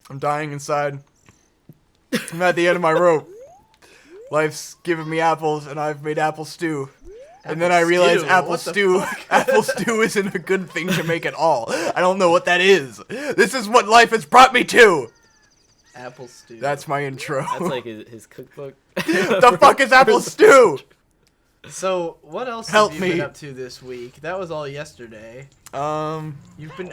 I'm dying inside. I'm at the end of my rope. Life's giving me apples, and I've made apple stew. And then I realized apple stew isn't a good thing to make at all. I don't know what that is. This is what life has brought me to. Apple stew. That's my intro. That's like his cookbook. The fuck is apple stew? So, what else Help have you me. been up to this week? That was all yesterday. I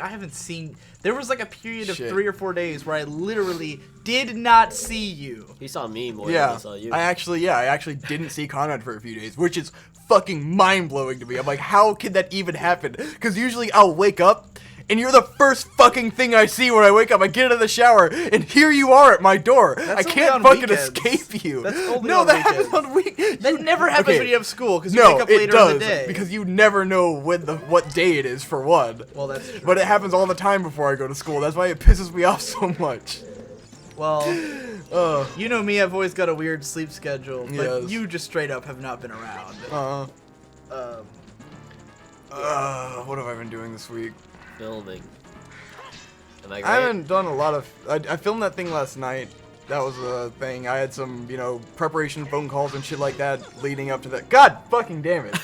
haven't seen, there was like a period of 3 or 4 days where I literally did not see you. He saw me more than I saw you. I actually didn't see Conrad for a few days, which is fucking mind-blowing to me. I'm like, how could that even happen? Because usually I'll wake up, and you're the first fucking thing I see when I wake up. I get out of the shower, and here you are at my door. I can't fucking escape you. That's only no, on that weekends. happens on weekends. That never happens when you have school, because you No, wake up it later does, in the day. because you never know what day it is, for one. Well, that's true. But it happens all the time before I go to school. That's why it pisses me off so much. Well, you know me, I've always got a weird sleep schedule, but you just straight up have not been around. What have I been doing this week? Filming. Am I I right? haven't done a lot of... I filmed that thing last night. That was a thing. I had some, preparation phone calls and shit like that leading up to that. God fucking damn it.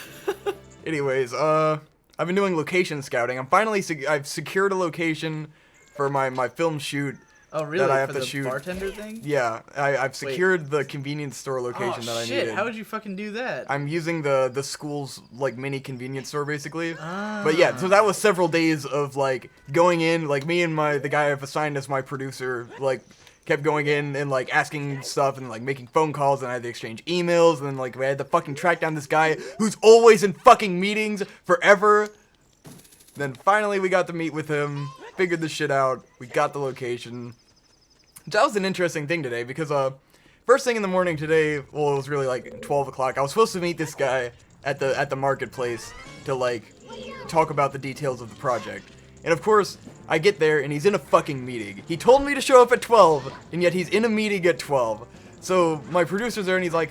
Anyways, I've been doing location scouting. I've secured a location for my film shoot. Oh, really? That I have For to the shoot. bartender thing? Yeah, I've secured the convenience store location that I needed. Shit, how would you fucking do that? I'm using the school's, mini convenience store, basically. But yeah, so that was several days of, going in, me and the guy I've assigned as my producer, kept going in and, asking stuff and, making phone calls, and I had to exchange emails, and then, we had to fucking track down this guy who's always in fucking meetings forever. Then finally we got to meet with him, figured this shit out, we got the location. That was an interesting thing today, because, first thing in the morning today, well, it was really, 12 o'clock, I was supposed to meet this guy at the marketplace to, talk about the details of the project. And, of course, I get there, and he's in a fucking meeting. He told me to show up at 12, and yet he's in a meeting at 12. So, my producer's there, and he's like,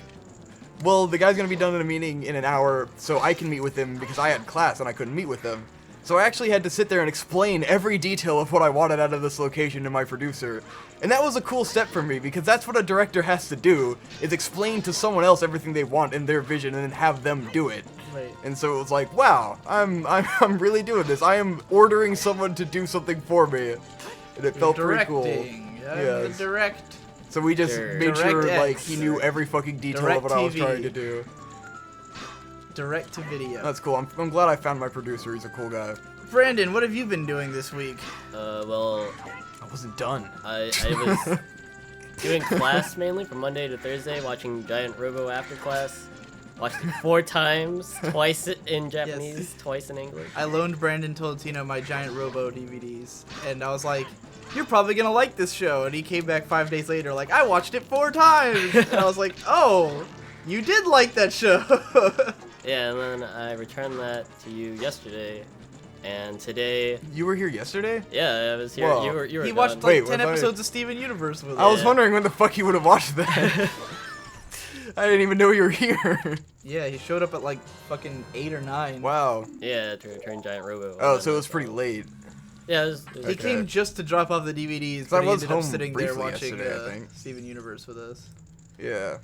well, the guy's gonna be done in a meeting in an hour, so I can meet with him, because I had class, and I couldn't meet with him. So I actually had to sit there and explain every detail of what I wanted out of this location to my producer. And that was a cool step for me, because that's what a director has to do, is explain to someone else everything they want in their vision and then have them do it. Right. And so it was like, wow, I'm really doing this. I am ordering someone to do something for me. And it felt pretty cool. Yes. Direct. So we just made sure X. he knew every fucking detail of what I was trying to do. Direct to video. That's cool. I'm glad I found my producer. He's a cool guy. Brandon, what have you been doing this week? Well, I wasn't done. I was doing class mainly from Monday to Thursday, watching Giant Robo after class. Watched it 4 times, twice in Japanese, twice in English. I loaned Brandon Tolentino my Giant Robo DVDs, and I was like, you're probably gonna like this show. And he came back 5 days later like, I watched it 4 times. And I was like, oh, you did like that show. Yeah, and then I returned that to you yesterday, and today. You were here yesterday? Yeah, I was here. Whoa. You were. He gone. watched like 10 episodes of Steven Universe with us. I was wondering when the fuck you would have watched that. I didn't even know you were here. Yeah, he showed up at like fucking 8 or 9. Wow. Yeah, to return Giant Robo. Oh, so it was pretty late. Yeah, it was He came just to drop off the DVDs, but I he was ended up home sitting there briefly watching yesterday, I think. Steven Universe with us. Yeah.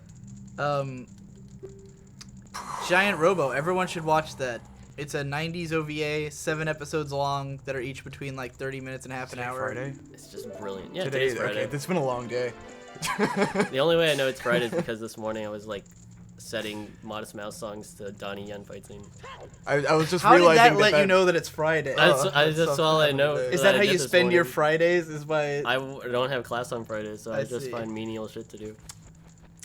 Giant Robo, everyone should watch that. It's a 90s OVA, 7 episodes long that are each between like 30 minutes and half an hour. Friday? It's just brilliant. Yeah, Today, today's Friday. okay, it's been a long day. The only way I know it's Friday is because this morning I was like setting Modest Mouse songs to Donnie Yen fight scene. I was just How did realizing that let you know that it's Friday? That's all I know. Is that how you spend your Fridays? Is by I don't have class on Fridays, so I just see. find menial shit to do.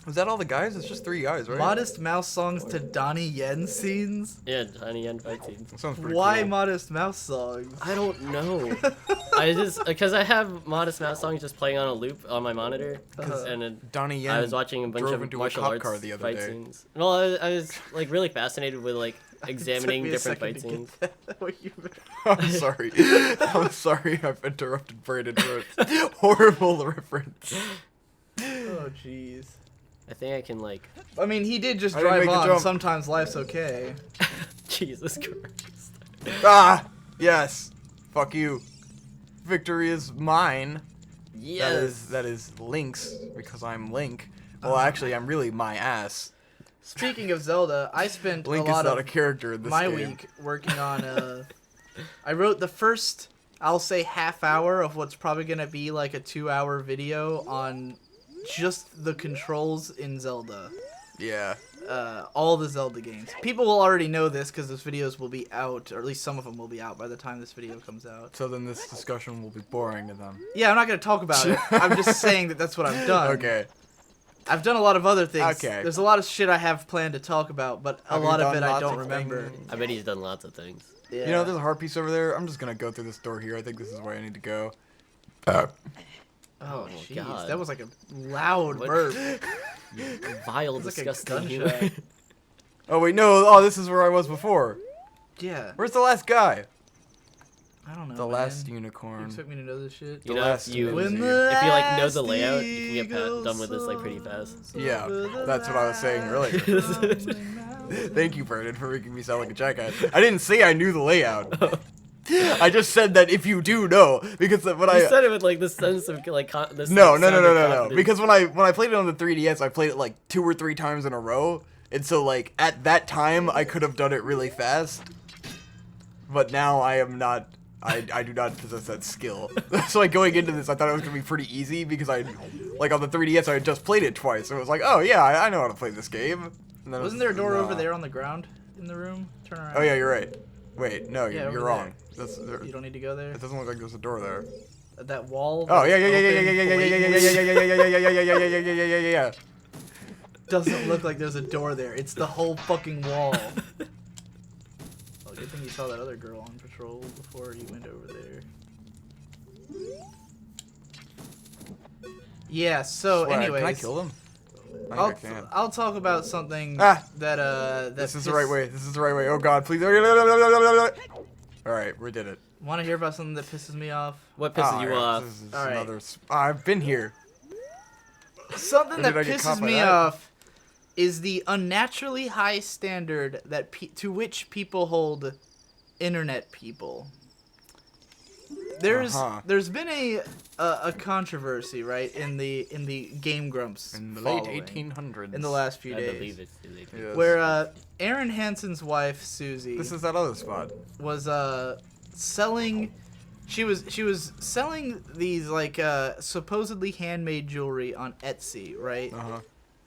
Was that all the guys? It's just 3 guys, right? Modest Mouse songs to Donnie Yen scenes? Yeah, Donnie Yen fight scenes. That sounds pretty Why cool. Modest Mouse songs? I don't know. I just because I have Modest Mouse songs just playing on a loop on my monitor, and it, Donnie Yen I was watching a bunch drove of into martial a cop arts car the other fight day. scenes. Well, I was like really fascinated with like examining It took me a different second fight to scenes. get that. What you meant. I'm sorry. I'm sorry I've interrupted Brandon for a horrible reference. Oh, jeez. I think I can like. I mean, he did just I didn't drive make the on. jump. Sometimes life's okay. Jesus Christ. Ah! Yes. Fuck you. Victory is mine. Yes. That is Link's, because I'm Link. Well, actually, I'm really my ass. Speaking of Zelda, I spent Link a lot is not of a character in this my game. week working on I wrote the first, I'll say, half hour of what's probably gonna be like a 2-hour video on just the controls in Zelda. Yeah. All the Zelda games. People will already know this because those videos will be out, or at least some of them will be out by the time this video comes out. So then this discussion will be boring to them. Yeah, I'm not gonna talk about it. I'm just saying that that's what I've done. Okay. I've done a lot of other things. Okay. There's a lot of shit I have planned to talk about, but a Have you lot of done it I lots don't of remember. things? I bet he's done lots of things. Yeah. You know, there's a heart piece over there. I'm just gonna go through this door here. I think this is where I need to go. Oh, Oh, jeez. God. That was like a loud What? burp. Vile, It's like a disgusting gunshot. human. Oh wait, no. Oh, this is where I was before. Yeah. Where's the last guy? I don't know, The man. last You unicorn. expect me to know this shit? You The know, last if you When if you like know the last layout, you can get eagle done with this like pretty fast. Yeah, that's what I was saying earlier. Thank you, Vernon, for making me sound like a jackass. I didn't say I knew the layout. I just said that if you do know, because when You said it with like this sense of like this. No. sound of confidence. Because when I played it on the 3DS, I played it like 2 or 3 times in a row, and so like at that time I could have done it really fast. But now I am not. I do not possess that skill. So like going into this, I thought it was gonna be pretty easy because I, like on the 3DS, I had just played it twice, so it was like, oh yeah, I know how to play this game. And then Wasn't there a door over nah. there on the ground in the room? Turn around. Oh yeah, you're right. Wait, no, Yeah, over you're wrong. That's, there, You don't need to go there. it doesn't look like there's a door there. That wall. Oh yeah, that's yeah, yeah, yeah, open yeah, yeah, yeah, yeah, yeah, blatantly yeah, yeah, yeah, yeah, yeah, yeah, yeah, yeah, yeah, yeah, yeah, yeah. Doesn't look like there's a door there. It's the whole fucking wall. Oh, good thing you saw that other girl on patrol before you went over there. Yeah. So, Swag. anyways, Can I kill them? I I'll think I can. I'll talk about something Ah! that This is the right way. This is the right way. Oh God, please. All right, we did it. Want to hear about something that pisses me off? What pisses Ah, you yeah, off? This is Alright. another. I've been here. Something Or that did I get caught pisses by me that? off is the unnaturally high standard that to which people hold internet people. There's been a controversy, right, in the Game Grumps In the following, late 1800s. in the last few I days, believe it's too late. Yes. where Aaron Hansen's wife Susie This is that other spot. was selling. She was selling these like supposedly handmade jewelry on Etsy, right? Uh huh.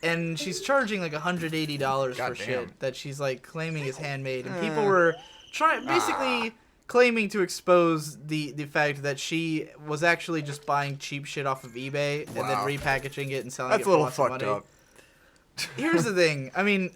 And she's charging like $180 for Goddamn. shit that she's like claiming is handmade, and people were basically claiming to expose the fact that she was actually just buying cheap shit off of eBay and then Wow. repackaging it and selling That's it a for little lots of fucked money. up. Here's the thing. I mean,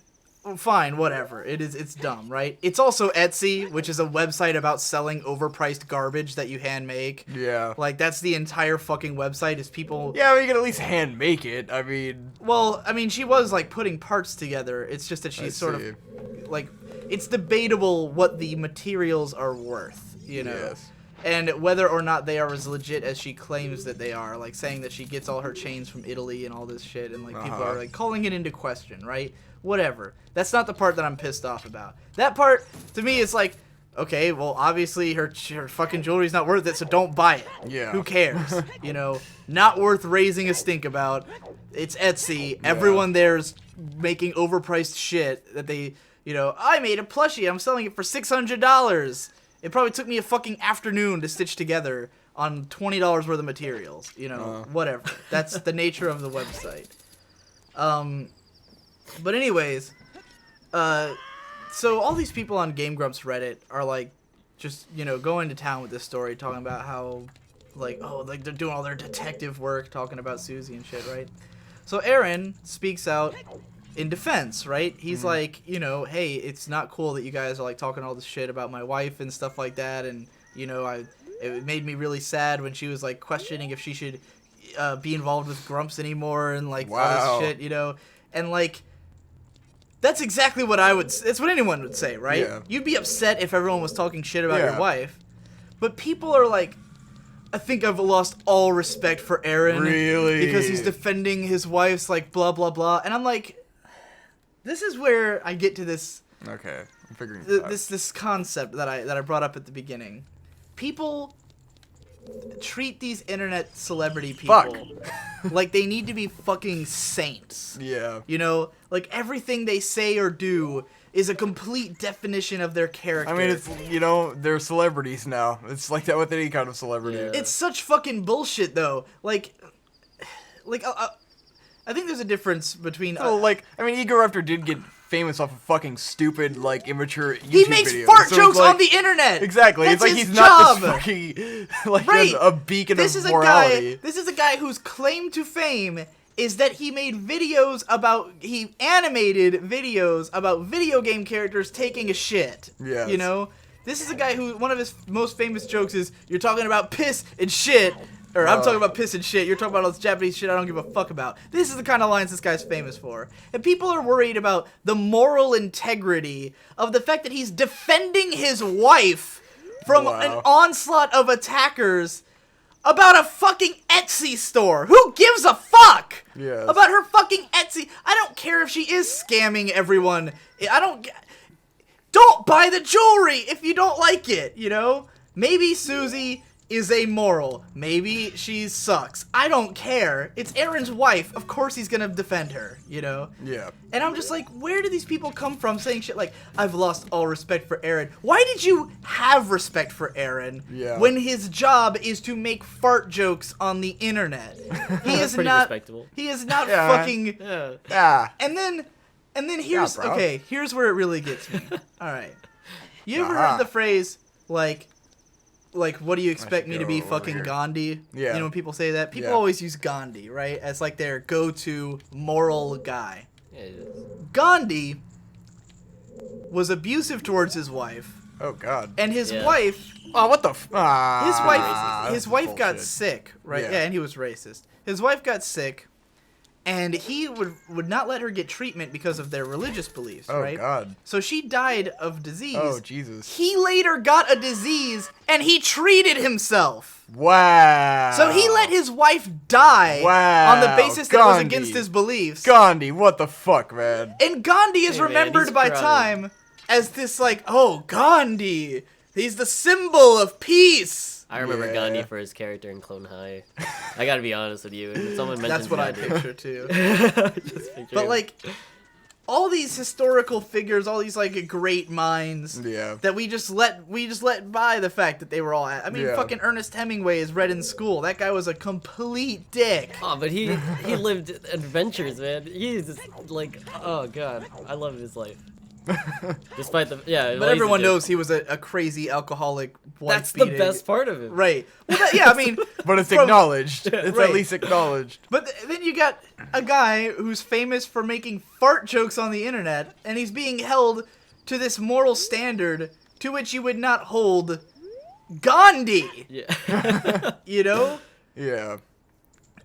fine, whatever. It's dumb, right? It's also Etsy, which is a website about selling overpriced garbage that you hand make. Yeah. Like that's the entire fucking website is people. Yeah, well, you can at least hand make it. I mean, Well, I mean, she was like putting parts together. It's just that I she's sort see. of like, it's debatable what the materials are worth, you know, Yes. and whether or not they are as legit as she claims that they are. Like saying that she gets all her chains from Italy and all this shit, and like people Uh-huh. are like calling it into question, right? Whatever. That's not the part that I'm pissed off about. That part to me is like, okay, well, obviously her fucking jewelry's not worth it, so don't buy it. Yeah. Who cares? You know, not worth raising a stink about. It's Etsy. Everyone there's making overpriced shit that they, you know, I made a plushie. I'm selling it for $600. It probably took me a fucking afternoon to stitch together on $20 worth of materials. You know, whatever. That's the nature of the website. But anyways, so all these people on Game Grumps Reddit are like, just, you know, going to town with this story, talking about how, like, oh, like they're doing all their detective work, talking about Susie and shit, right? So Aaron speaks out in defense, right? He's like, you know, hey, it's not cool that you guys are like talking all this shit about my wife and stuff like that, and you know, it made me really sad when she was like questioning if she should be involved with Grumps anymore and like all this shit, you know, and like. That's exactly what it's what anyone would say, right? Yeah. You'd be upset if everyone was talking shit about Yeah. your wife. But people are like, I think I've lost all respect for Aaron. Really? Because he's defending his wife's like blah, blah, blah. And I'm like, this is where I get to this okay. I'm figuring this out. this concept that I brought up at the beginning. People treat these internet celebrity people Fuck. like they need to be fucking saints. Yeah. You know, like everything they say or do is a complete definition of their character. I mean, it's, you know, they're celebrities now. It's like that with any kind of celebrity. Yeah. It's such fucking bullshit, though. Like, I think there's a difference between. So, like, I mean, Ego Raptor did get famous off of fucking stupid, like, immature YouTube he makes videos. fart So jokes it's like, on the internet. Exactly. That's it's like his he's job. not this fucking, like, Right. a beacon This of is morality. This is a guy whose claim to fame is that he made videos about, he animated videos about video game characters taking a shit. Yes. You know? This is a guy who, one of his most famous jokes is, you're talking about piss and shit. Or, I'm talking about piss and shit. You're talking about all this Japanese shit I don't give a fuck about. This is the kind of lines this guy's famous for. And people are worried about the moral integrity of the fact that he's defending his wife from an onslaught of attackers about a fucking Etsy store. Who gives a fuck Yes. about her fucking Etsy? I don't care if she is scamming everyone. Don't buy the jewelry if you don't like it, you know? Maybe Susie is amoral. Maybe she sucks. I don't care. It's Aaron's wife. Of course he's gonna defend her, you know? Yeah. And I'm just like, where do these people come from saying shit like, I've lost all respect for Aaron? Why did you have respect for Aaron when his job is to make fart jokes on the internet? He is Pretty not respectable. He is not Yeah. fucking Yeah. Yeah. and then here's bro. okay, here's where it really gets me. Alright. You ever Uh-huh. heard the phrase like, what do you expect me to be, go over fucking here. Gandhi? Yeah. You know when people say that? People Yeah. always use Gandhi, right? As like their go-to moral guy. Yeah, it is. Gandhi was abusive towards his wife, Oh, God. and his Yeah. wife, Oh, what the f... his wife got bullshit. sick, right? Yeah. Yeah, and he was racist. His wife got sick, and he would not let her get treatment because of their religious beliefs, Oh, right? God. So she died of disease. Oh, Jesus. He later got a disease, and he treated himself. Wow. So he let his wife die Wow. on the basis that it was Gandhi. against his beliefs. Gandhi, what the fuck, man? And Gandhi is Hey, man, remembered he's by crying. time as this like, oh, Gandhi, he's the symbol of peace. I remember Yeah. Gandhi for his character in Clone High. I gotta be honest with you. If someone mentions That's what I Gandhi, picture too. just picture But him. like, all these historical figures, all these like great minds Yeah. that we just let by the fact that they were all. I mean, Yeah. fucking Ernest Hemingway is read in school. That guy was a complete dick. Oh, but he lived adventures, man. He's just, like, oh god, I love his life. Despite the But well, he's a everyone dick. knows he was a crazy alcoholic. That's the wife-beating- best part of it. Right. Well, yeah, I mean, But it's from- acknowledged. It's Right. at least acknowledged. But then you got a guy who's famous for making fart jokes on the internet, and he's being held to this moral standard to which you would not hold Gandhi. Yeah. You know? Yeah.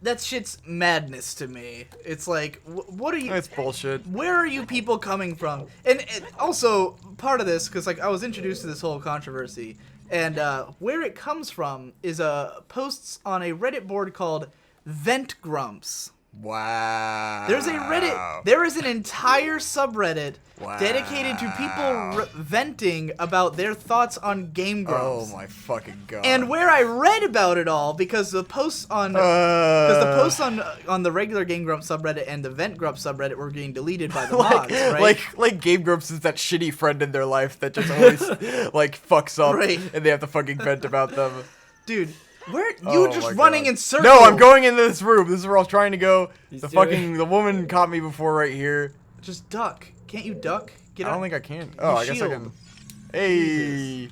That shit's madness to me. It's like, what are you? It's bullshit. Where are you people coming from? And also, part of this, because like I was introduced to this whole controversy, and where it comes from is posts on a Reddit board called Vent Grumps. Wow. There's a Reddit. There is an entire subreddit Wow. dedicated to people venting about their thoughts on Game Grumps. Oh my fucking god. And where I read about it all, because the posts on on the regular Game Grumps subreddit and the Vent Grumps subreddit were getting deleted by the mods, right? like Game Grumps is that shitty friend in their life that just always like fucks up, Right. and they have to fucking vent about them. Dude, where you Oh just my running God. in circles? No, I'm going into this room. This is where I was trying to go. He's The doing fucking the woman caught me before right here. Just duck. Can't you duck? Get I out. don't think I can. Oh, I guess I shield. can. Hey.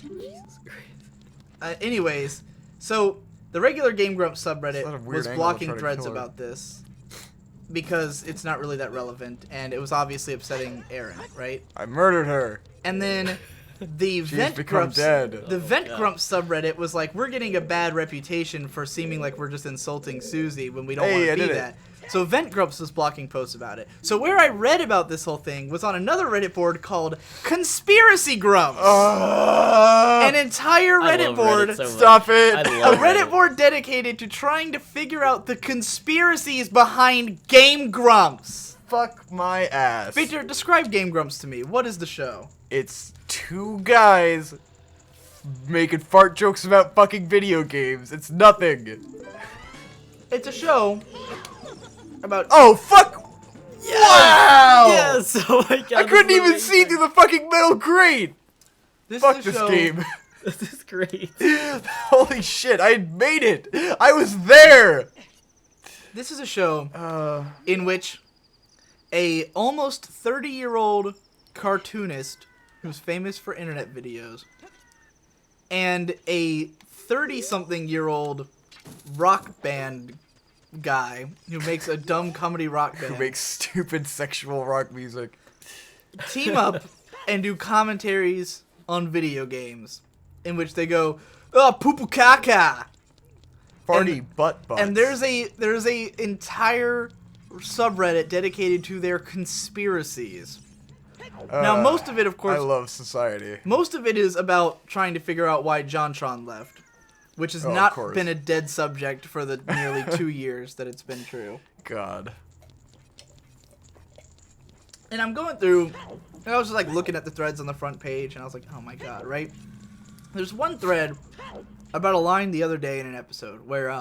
Jesus Christ. Anyways, so the regular Game Grumps It's not a subreddit weird was angle to blocking try to threads kill her. about this because it's not really that relevant, and it was obviously upsetting Aaron, right? I murdered her. And then the She's Vent become Grumps, dead. the Oh, Vent God. Grumps subreddit was like, we're getting a bad reputation for seeming like we're just insulting Susie when we don't Hey, want I to be did it. that. So Vent Grumps was blocking posts about it. So where I read about this whole thing was on another Reddit board called Conspiracy Grumps. An entire I Reddit love board. Reddit so much. Stop it. I A love Reddit board dedicated to trying to figure out the conspiracies behind Game Grumps. Fuck my ass. Victor, describe Game Grumps to me. What is the show? It's two guys making fart jokes about fucking video games. It's nothing. It's a show about. Oh, fuck! Wow! Yes! Oh my god. I couldn't even see through the fucking metal grate! This Fuck is a this show, game. This is great. Holy shit, I had made it! I was there! This is a show in which a almost 30-year-old cartoonist who's famous for internet videos and a 30-something-year-old rock band guy who makes a dumb comedy rock band Who makes stupid sexual rock music. team up and do commentaries on video games in which they go, oh, poo-poo caca. Party butt butts. And there's a entire subreddit dedicated to their conspiracies. Now, most of it, of course, I love society. most of it is about trying to figure out why JonTron left, which has Oh, of not course. been a dead subject for the nearly 2 years that it's been true. God. And I'm going through, and I was just like looking at the threads on the front page, and I was like, oh my god, right? There's one thread about a line the other day in an episode where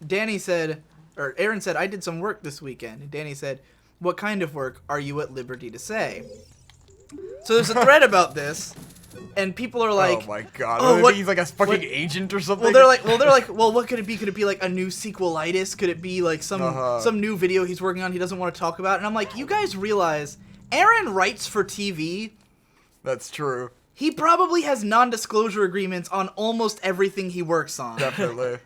Danny said, or Aaron said, I did some work this weekend. And Danny said, what kind of work are you at liberty to say? So there's a thread about this, and people are like, oh my god. oh, What, he's like a fucking agent or something? well, they're like, well, what could it be? Could it be like a new sequelitis? Could it be like some new video he's working on he doesn't want to talk about? And I'm like, you guys realize Aaron writes for TV. That's true. He probably has non-disclosure agreements on almost everything he works on. Definitely.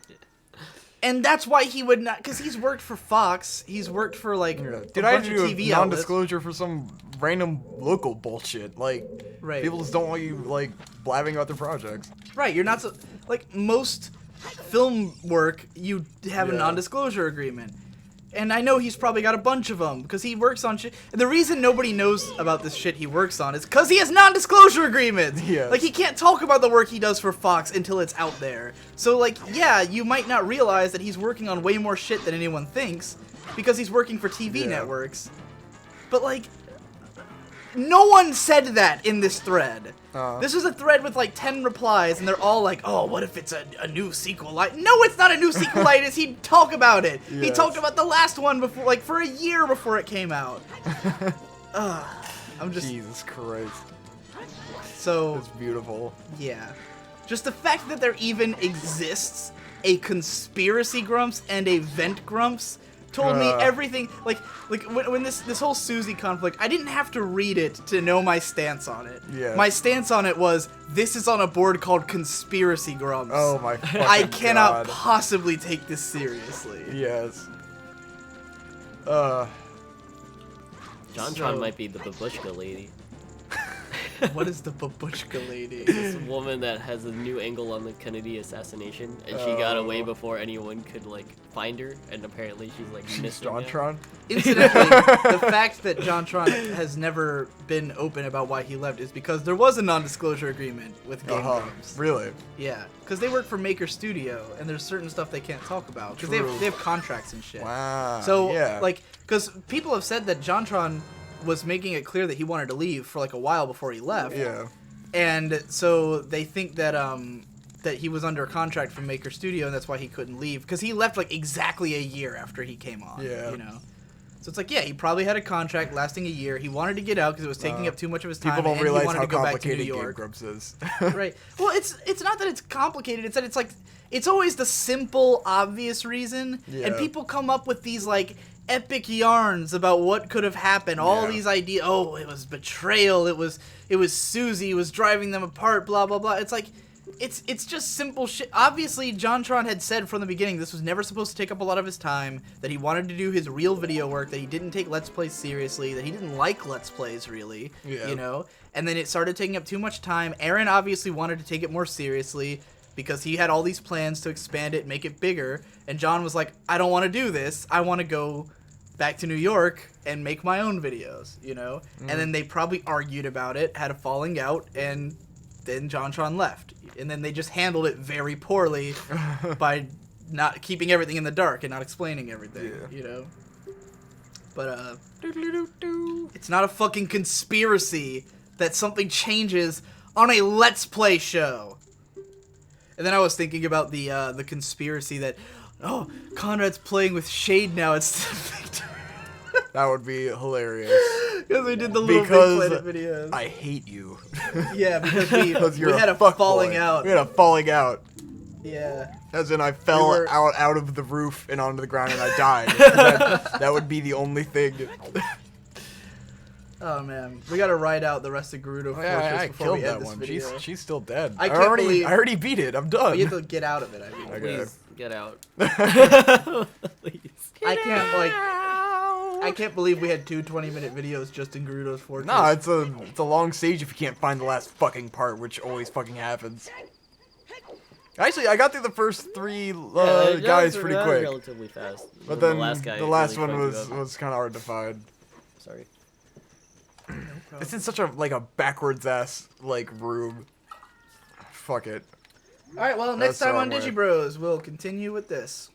And that's why he would not, because he's worked for Fox, he's worked for like a Did I bunch of do TV a outlets. non-disclosure for some random local bullshit? Like, Right. people just don't want you, like, blabbing about their projects. Right, you're not so, like most film work, you have a Yeah. non-disclosure agreement. And I know he's probably got a bunch of them, because he works on shit. And the reason nobody knows about this shit he works on is because he has non-disclosure agreements! Yes. Like, he can't talk about the work he does for Fox until it's out there. So, like, yeah, you might not realize that he's working on way more shit than anyone thinks, because he's working for TV Yeah. networks. But, like, no one said that in this thread. This is a thread with like 10 replies, and they're all like, oh, what if it's a new sequelitis? No, it's not a new sequelitis. He'd talk about it. He Yes. talked about the last one before, like, for a year before it came out. I'm just, Jesus Christ. so, That's beautiful. yeah. Just the fact that there even exists a conspiracy grumps and a vent grumps told me everything. Like when this whole Susie conflict, I didn't have to read it to know my stance on it. Yeah. My stance on it was, this is on a board called Conspiracy Grumps. Oh my fucking I cannot God. possibly take this seriously. Yes. JonTron might be the babushka lady. What is the babushka lady? This woman that has a new angle on the Kennedy assassination, and she got away before anyone could like find her, and apparently she's like She's missing now. JonTron? Incidentally, the fact that JonTron has never been open about why he left is because there was a non-disclosure agreement with Game Grumps. Really? Yeah, because they work for Maker Studio, and there's certain stuff they can't talk about because they True. have contracts and shit. Wow. So yeah. like, because people have said that JonTron was making it clear that he wanted to leave for like a while before he left. Yeah. And so they think that that he was under a contract from Maker Studio, and that's why he couldn't leave, because he left like exactly a year after he came on. Yeah. You know. So it's like, yeah, he probably had a contract lasting a year. He wanted to get out because it was taking up too much of his time. People don't and realize he wanted how to go back to New complicated Game York. Grumps is. Right. Well, it's not that it's complicated. It's that it's like, it's always the simple, obvious reason, Yeah. and people come up with these like epic yarns about what could have happened. All Yeah. these ideas. Oh, it was betrayal. It was Susie was driving them apart. Blah blah blah. It's like, it's just simple shit. Obviously, JonTron had said from the beginning this was never supposed to take up a lot of his time, that he wanted to do his real video work, that he didn't take Let's Plays seriously, that he didn't like Let's Plays really, Yeah. you know? And then it started taking up too much time. Aaron obviously wanted to take it more seriously because he had all these plans to expand it, make it bigger, and John was like, I don't want to do this. I want to go back to New York and make my own videos, you know? And then they probably argued about it, had a falling out, and then JonTron left. And then they just handled it very poorly by not keeping everything in the dark and not explaining everything, you know? But, it's not a fucking conspiracy that something changes on a Let's Play show. And then I was thinking about the conspiracy that, oh, Conrad's playing with Shade now instead of Victor. That would be hilarious. Because we did the little Because Big Planet videos. I hate you. Yeah, because we You're had a fuckboy. falling out. We had a falling out. Yeah. As in, I fell were- out of the roof and onto the ground and I died. that would be the only thing. Oh man, we gotta ride out the rest of Gerudo Fortress I before killed we end that this one. video. She's still dead. I can't believe- I already beat it. I'm done. You have to get out of it. I mean, Okay. Please get out. Please. I can't believe we had two 20-minute videos just in Gerudo's Fortress. Nah, it's a long stage if you can't find the last fucking part, which always fucking happens. Actually, I got through the first three guys pretty quick. Relatively fast. But then the last one really was kind of hard to find. Sorry. It's in such a backwards ass room. Fuck it. All right, well, next That's the time on wrong way. Digibros, we'll continue with this.